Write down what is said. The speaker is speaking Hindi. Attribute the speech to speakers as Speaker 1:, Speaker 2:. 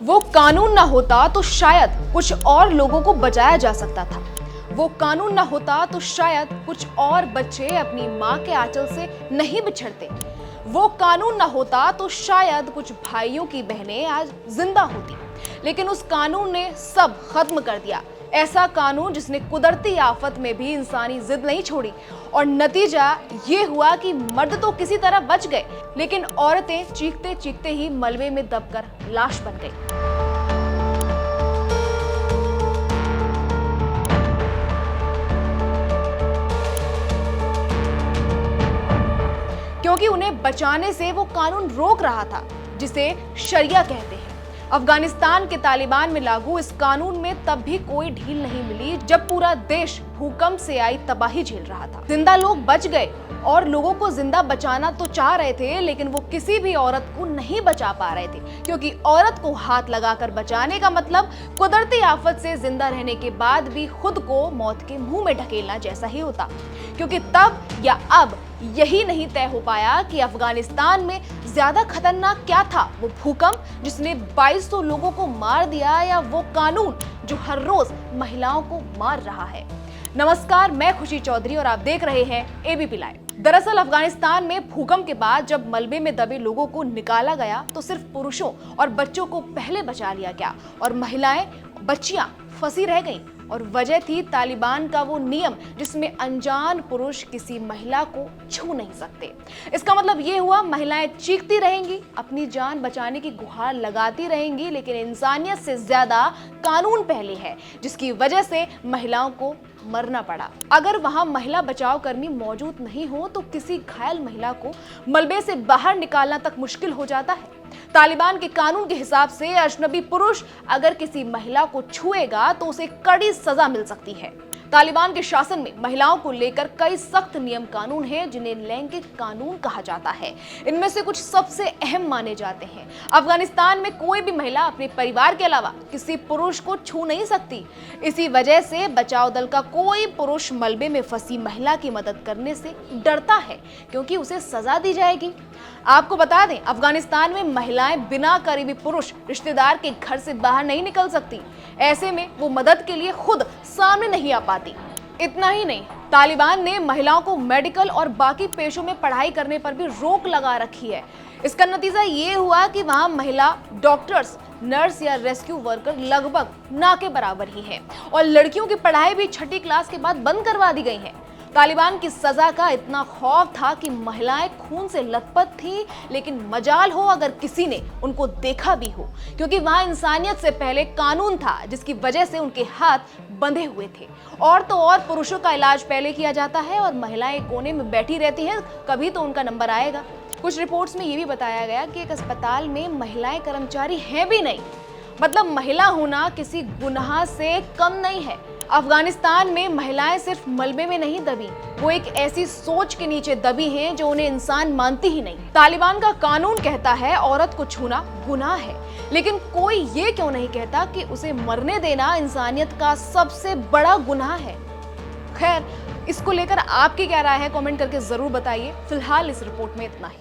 Speaker 1: वो कानून ना होता तो शायद कुछ और लोगों को बचाया जा सकता था। वो कानून ना होता तो शायद कुछ और बच्चे अपनी माँ के आंचल से नहीं बिछड़ते। वो कानून ना होता तो शायद कुछ भाइयों की बहनें आज जिंदा होती। लेकिन उस कानून ने सब खत्म कर दिया। ऐसा कानून जिसने कुदरती आफत में भी इंसानी जिद नहीं छोड़ी। और नतीजा ये हुआ कि मर्द तो किसी तरह बच गए, लेकिन औरतें चीखते चीखते ही मलबे में दबकर लाश बन गई। क्योंकि उन्हें बचाने से वो कानून रोक रहा था, जिसे शरिया कहते हैं। अफगानिस्तान के तालिबान में लागू इस कानून में तब भी कोई ढील नहीं मिली, जब पूरा देश भूकंप से आई तबाही झेल रहा था। जिंदा लोग बच गए और लोगों को जिंदा बचाना तो चाह रहे थे, लेकिन वो किसी भी औरत को नहीं बचा पा रहे थे, क्योंकि औरत को हाथ लगाकर बचाने का मतलब कुदरती आफत से जिंदा रहने के बाद भी खुद को मौत के मुंह में ढकेलना जैसा ही होता। क्योंकि तब या अब यही नहीं तय हो पाया कि अफगानिस्तान में ज्यादा खतरनाक क्या था, वो भूकंप जिसने 2200 लोगों को मार दिया, या वो कानून जो हर रोज महिलाओं को मार रहा है। नमस्कार, मैं खुशी चौधरी और आप देख रहे हैं एबीपी लाइव। दरअसल अफगानिस्तान में भूकंप के बाद जब मलबे में दबे लोगों को निकाला गया तो सिर्फ पुरुषों और बच्चों को पहले बचा लिया गया और महिलाएं, बच्चियां फंसी रह गईं। और वजह थी तालिबान का वो नियम जिसमें अनजान पुरुष किसी महिला को छू नहीं सकते। इसका मतलब ये हुआ, महिलाएं चीखती रहेंगी, अपनी जान बचाने की गुहार लगाती रहेंगी, लेकिन इंसानियत से ज्यादा कानून पहले है, जिसकी वजह से महिलाओं को मरना पड़ा। अगर वहां महिला बचाव कर्मी मौजूद नहीं हो तो किसी घायल महिला को मलबे से बाहर निकालना तक मुश्किल हो जाता है। तालिबान के कानून के हिसाब से अजनबी पुरुष अगर किसी महिला को छुएगा तो उसे कड़ी सजा मिल सकती है। तालिबान के शासन में महिलाओं को लेकर कई सख्त नियम कानून हैं, जिन्हें लैंगिक कानून कहा जाता है। इनमें से कुछ सबसे अहम माने जाते हैं। अफगानिस्तान में कोई भी महिला अपने परिवार के अलावा किसी पुरुष को छू नहीं सकती। इसी वजह से बचाव दल का कोई पुरुष मलबे में फंसी महिला की मदद करने से डरता है, क्योंकि उसे सजा दी जाएगी। आपको बता दें, अफगानिस्तान में महिलाएं बिना करीबी पुरुष रिश्तेदार के घर से बाहर नहीं निकल सकती। ऐसे में वो मदद के लिए खुद सामने नहीं आ पाती। इतना ही नहीं, तालिबान ने महिलाओं को मेडिकल और बाकी पेशों में पढ़ाई करने पर भी रोक लगा रखी है। इसका नतीजा ये हुआ कि वहां महिला डॉक्टर्स, नर्स या रेस्क्यू वर्कर लगभग ना के बराबर ही हैं, और लड़कियों की पढ़ाई भी 6ठी क्लास के बाद बंद करवा दी गई है। तालिबान की सजा का इतना खौफ था कि महिलाएं खून से लथपथ थीं, लेकिन मजाल हो अगर किसी ने उनको देखा भी हो, क्योंकि वहां इंसानियत से पहले कानून था, जिसकी वजह से उनके हाथ बंधे हुए थे। और तो और पुरुषों का इलाज पहले किया जाता है और महिलाएं कोने में बैठी रहती हैं, कभी तो उनका नंबर आएगा। कुछ रिपोर्ट्स में ये भी बताया गया कि एक अस्पताल में महिलाएं कर्मचारी हैं भी नहीं, मतलब महिला होना किसी गुनाह से कम नहीं है। अफगानिस्तान में महिलाएं सिर्फ मलबे में नहीं दबी, वो एक ऐसी सोच के नीचे दबी हैं जो उन्हें इंसान मानती ही नहीं। तालिबान का कानून कहता है औरत को छूना गुनाह है, लेकिन कोई ये क्यों नहीं कहता कि उसे मरने देना इंसानियत का सबसे बड़ा गुनाह है। खैर, इसको लेकर आपकी क्या राय है, कमेंट करके जरूर बताइए। फिलहाल इस रिपोर्ट में इतना ही।